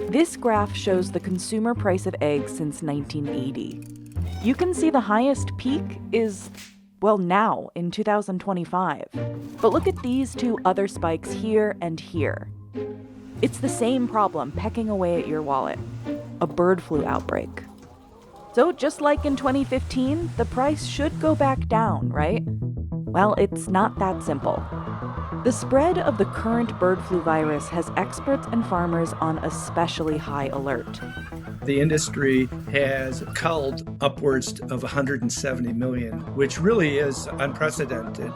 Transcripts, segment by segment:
This graph shows the consumer price of eggs since 1980. You can see the highest peak is, well, now in 2025. But look at these two other spikes here and here. It's the same problem pecking away at your wallet, a bird flu outbreak. So just like in 2015, the price should go back down, right? Well, it's not that simple. The spread of the current bird flu virus has experts and farmers on especially high alert. The industry has culled upwards of 170 million, which really is unprecedented.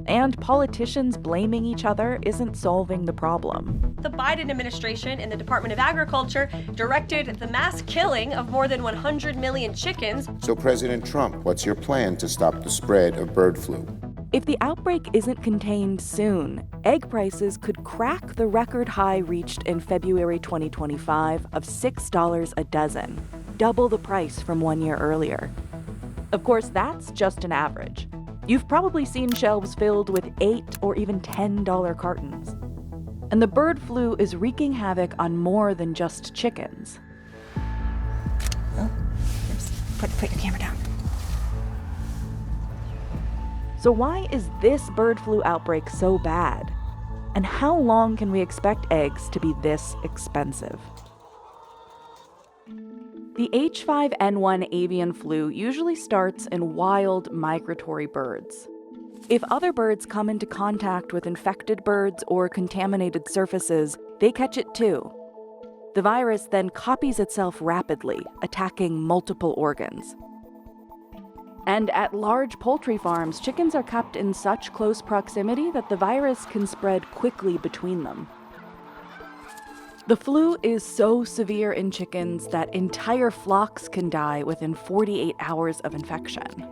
And politicians blaming each other isn't solving the problem. The Biden administration and the Department of Agriculture directed the mass killing of more than 100 million chickens. So, President Trump, what's your plan to stop the spread of bird flu? If the outbreak isn't contained soon, egg prices could crack the record high reached in February 2025 of $6 a dozen, double the price from 1 year earlier. Of course, that's just an average. You've probably seen shelves filled with $8 or even $10 cartons. And the bird flu is wreaking havoc on more than just chickens. Oh, put your camera down. So why is this bird flu outbreak so bad? And how long can we expect eggs to be this expensive? The H5N1 avian flu usually starts in wild migratory birds. If other birds come into contact with infected birds or contaminated surfaces, they catch it too. The virus then copies itself rapidly, attacking multiple organs. And at large poultry farms, chickens are kept in such close proximity that the virus can spread quickly between them. The flu is so severe in chickens that entire flocks can die within 48 hours of infection.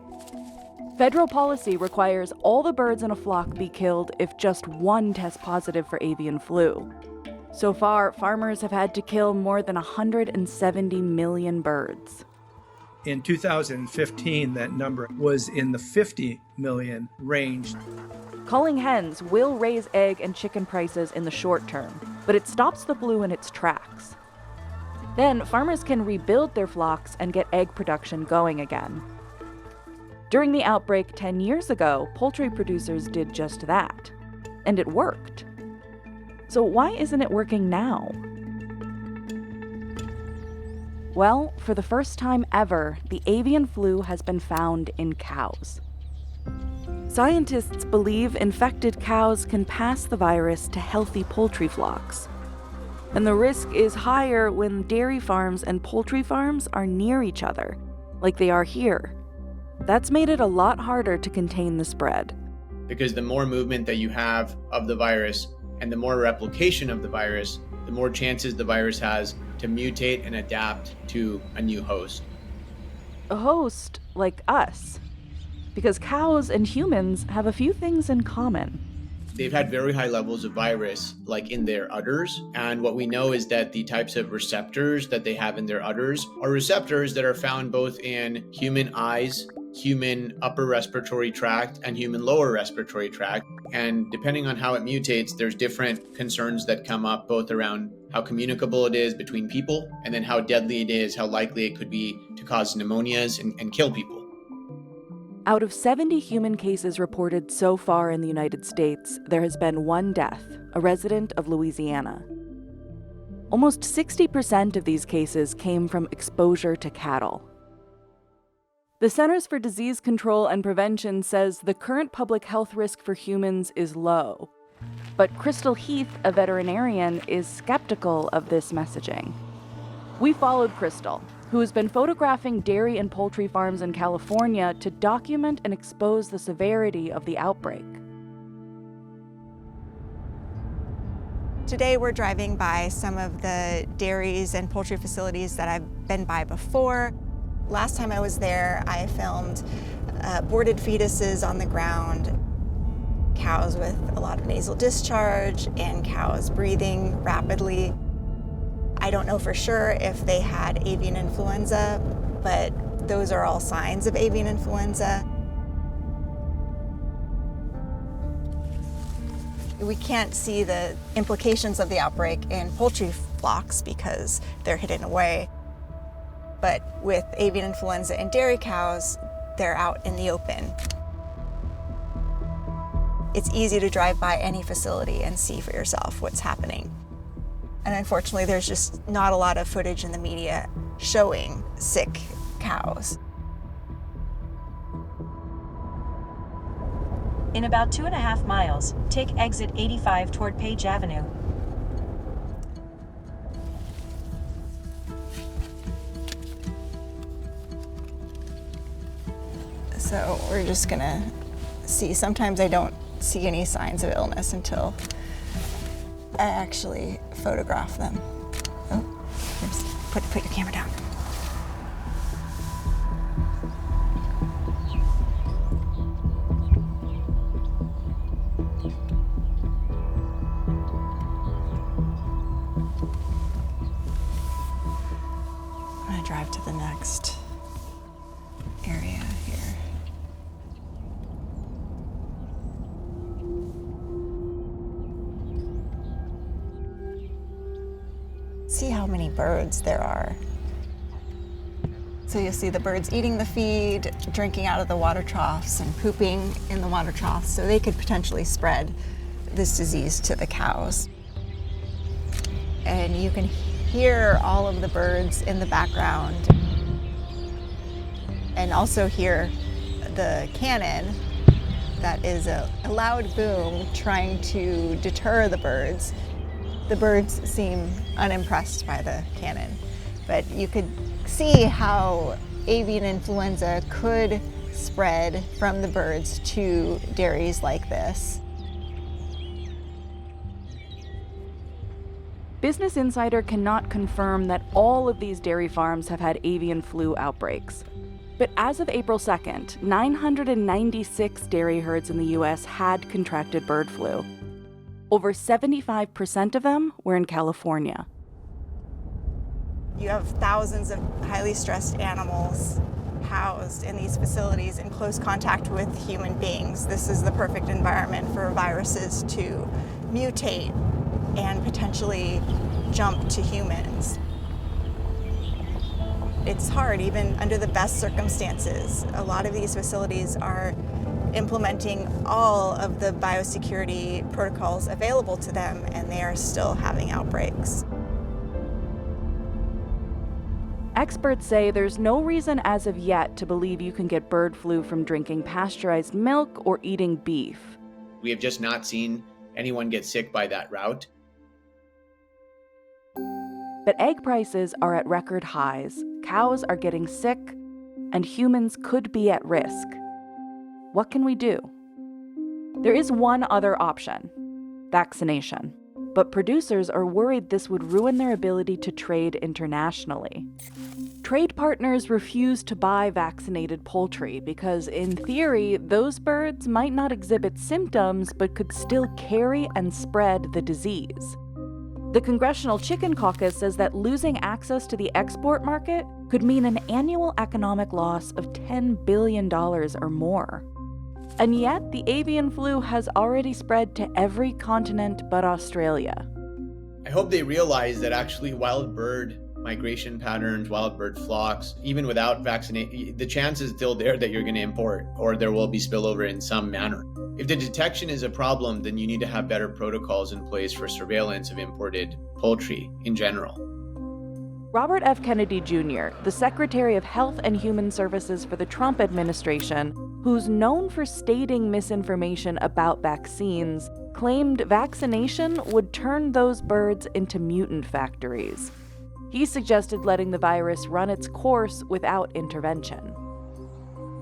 Federal policy requires all the birds in a flock be killed if just one tests positive for avian flu. So far, farmers have had to kill more than 170 million birds. In 2015, that number was in the 50 million range. Culling hens will raise egg and chicken prices in the short term, but it stops the flu in its tracks. Then farmers can rebuild their flocks and get egg production going again. During the outbreak 10 years ago, poultry producers did just that, and it worked. So why isn't it working now? Well, for the first time ever, the avian flu has been found in cows. Scientists believe infected cows can pass the virus to healthy poultry flocks. And the risk is higher when dairy farms and poultry farms are near each other, like they are here. That's made it a lot harder to contain the spread. Because the more movement that you have of the virus and the more replication of the virus, the more chances the virus has to mutate and adapt to a new host. A host like us. Because cows and humans have a few things in common. They've had very high levels of virus, like in their udders. And what we know is that the types of receptors that they have in their udders are receptors that are found both in human eyes, human upper respiratory tract, and human lower respiratory tract. And depending on how it mutates, there's different concerns that come up both around how communicable it is between people, and then how deadly it is, how likely it could be to cause pneumonias and kill people. Out of 70 human cases reported so far in the United States, there has been one death, a resident of Louisiana. Almost 60% of these cases came from exposure to cattle. The Centers for Disease Control and Prevention says the current public health risk for humans is low. But Crystal Heath, a veterinarian, is skeptical of this messaging. We followed Crystal, who has been photographing dairy and poultry farms in California to document and expose the severity of the outbreak. Today we're driving by some of the dairies and poultry facilities that I've been by before. Last time I was there, I filmed aborted fetuses on the ground, cows with a lot of nasal discharge, and cows breathing rapidly. I don't know for sure if they had avian influenza, but those are all signs of avian influenza. We can't see the implications of the outbreak in poultry flocks because they're hidden away. But with avian influenza in dairy cows, they're out in the open. It's easy to drive by any facility and see for yourself what's happening. And unfortunately, there's just not a lot of footage in the media showing sick cows. In about 2.5 miles, take exit 85 toward Page Avenue. So we're just gonna see. Sometimes I don't see any signs of illness until I actually photograph them. Oh, oops. Put your camera down. I'm gonna drive to the next area here. See how many birds there are. So you'll see the birds eating the feed, drinking out of the water troughs, and pooping in the water troughs, so they could potentially spread this disease to the cows. And you can hear all of the birds in the background, and also hear the cannon. That is a loud boom trying to deter the birds. The birds seem unimpressed by the cannon, but you could see how avian influenza could spread from the birds to dairies like this. Business Insider cannot confirm that all of these dairy farms have had avian flu outbreaks. But as of April 2nd, 996 dairy herds in the U.S. had contracted bird flu. Over 75% of them were in California. You have thousands of highly stressed animals housed in these facilities in close contact with human beings. This is the perfect environment for viruses to mutate and potentially jump to humans. It's hard, even under the best circumstances. A lot of these facilities are implementing all of the biosecurity protocols available to them, and they are still having outbreaks. Experts say there's no reason as of yet to believe you can get bird flu from drinking pasteurized milk or eating beef. We have just not seen anyone get sick by that route. But egg prices are at record highs, cows are getting sick, and humans could be at risk. What can we do? There is one other option: vaccination. But producers are worried this would ruin their ability to trade internationally. Trade partners refuse to buy vaccinated poultry because, in theory, those birds might not exhibit symptoms but could still carry and spread the disease. The Congressional Chicken Caucus says that losing access to the export market could mean an annual economic loss of $10 billion or more. And yet, the avian flu has already spread to every continent but Australia. I hope they realize that actually wild bird migration patterns, wild bird flocks, even without vaccination, the chance is still there that you're going to import or there will be spillover in some manner. If the detection is a problem, then you need to have better protocols in place for surveillance of imported poultry in general. Robert F. Kennedy Jr., the Secretary of Health and Human Services for the Trump administration, who's known for stating misinformation about vaccines, claimed vaccination would turn those birds into mutant factories. He suggested letting the virus run its course without intervention.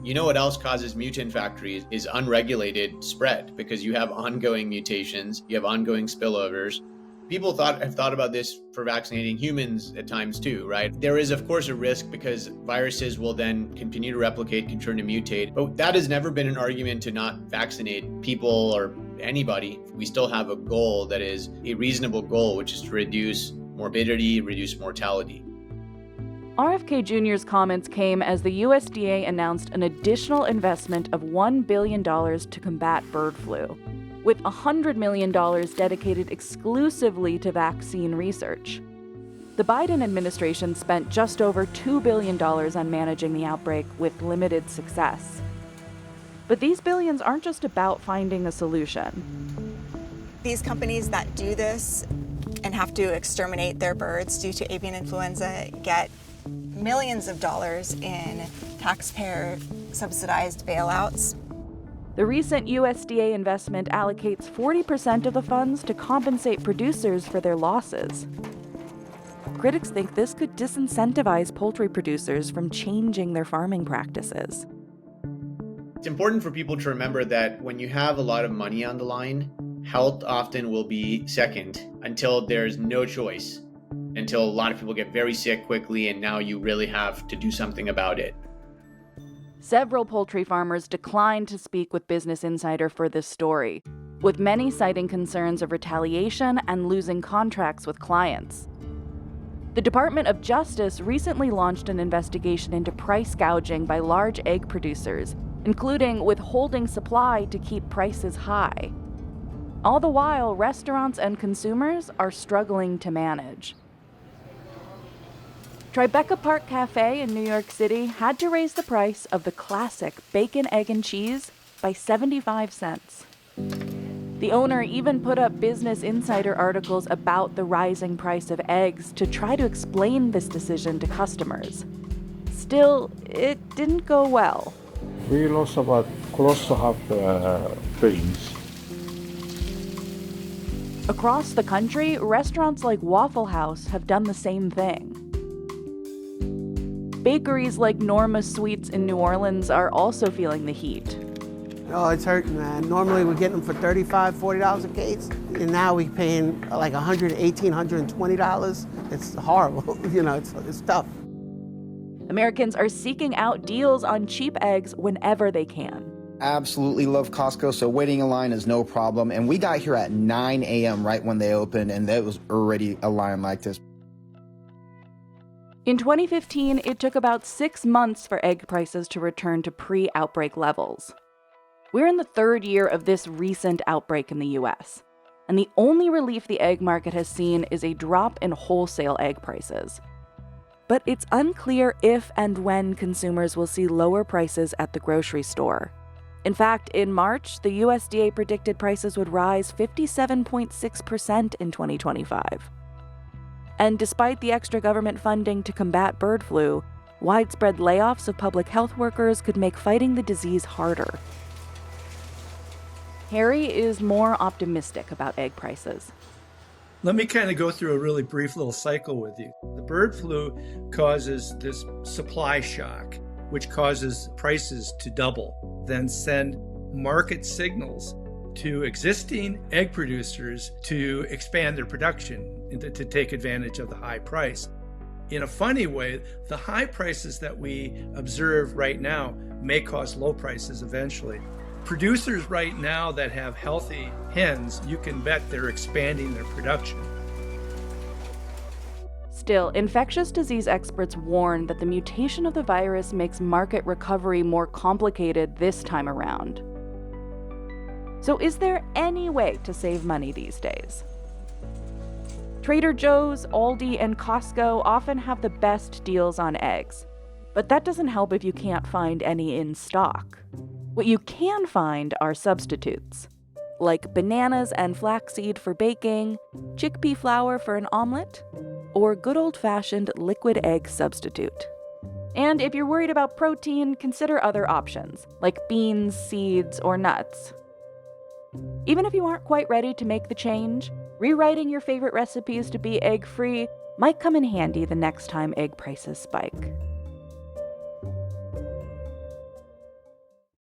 You know what else causes mutant factories is unregulated spread, because you have ongoing mutations, you have ongoing spillovers. People have thought about this for vaccinating humans at times too, right? There is, of course, a risk because viruses will then continue to replicate, continue to mutate. But that has never been an argument to not vaccinate people or anybody. We still have a goal that is a reasonable goal, which is to reduce morbidity, reduce mortality. RFK Jr.'s comments came as the USDA announced an additional investment of $1 billion to combat bird flu, with $100 million dedicated exclusively to vaccine research. The Biden administration spent just over $2 billion on managing the outbreak with limited success. But these billions aren't just about finding a solution. These companies that do this and have to exterminate their birds due to avian influenza get millions of dollars in taxpayer-subsidized bailouts. The recent USDA investment allocates 40% of the funds to compensate producers for their losses. Critics think this could disincentivize poultry producers from changing their farming practices. It's important for people to remember that when you have a lot of money on the line, health often will be second until there's no choice, until a lot of people get very sick quickly and now you really have to do something about it. Several poultry farmers declined to speak with Business Insider for this story, with many citing concerns of retaliation and losing contracts with clients. The Department of Justice recently launched an investigation into price gouging by large egg producers, including withholding supply to keep prices high. All the while, restaurants and consumers are struggling to manage. Tribeca Park Cafe in New York City had to raise the price of the classic bacon, egg, and cheese by 75 cents. The owner even put up Business Insider articles about the rising price of eggs to try to explain this decision to customers. Still, it didn't go well. We lost about close to half the pigs. Across the country, restaurants like Waffle House have done the same thing. Bakeries like Norma Sweets in New Orleans are also feeling the heat. Oh, it's hurting, man. Normally we're getting them for $35, $40 a case, and now we're paying like $118, $120. It's horrible. It's tough. Americans are seeking out deals on cheap eggs whenever they can. Absolutely love Costco, so waiting in line is no problem. And we got here at 9 a.m. right when they opened, and there was already a line like this. In 2015, it took about 6 months for egg prices to return to pre-outbreak levels. We're in the third year of this recent outbreak in the U.S., and the only relief the egg market has seen is a drop in wholesale egg prices. But it's unclear if and when consumers will see lower prices at the grocery store. In fact, in March, the USDA predicted prices would rise 57.6% in 2025. And despite the extra government funding to combat bird flu, widespread layoffs of public health workers could make fighting the disease harder. Harry is more optimistic about egg prices. Let me kind of go through a really brief little cycle with you. The bird flu causes this supply shock, which causes prices to double, then send market signals to existing egg producers to expand their production and to take advantage of the high price. In a funny way, the high prices that we observe right now may cause low prices eventually. Producers right now that have healthy hens, you can bet they're expanding their production. Still, infectious disease experts warn that the mutation of the virus makes market recovery more complicated this time around. So is there any way to save money these days? Trader Joe's, Aldi, and Costco often have the best deals on eggs, but that doesn't help if you can't find any in stock. What you can find are substitutes, like bananas and flaxseed for baking, chickpea flour for an omelet, or good old-fashioned liquid egg substitute. And if you're worried about protein, consider other options, like beans, seeds, or nuts. Even if you aren't quite ready to make the change, rewriting your favorite recipes to be egg-free might come in handy the next time egg prices spike.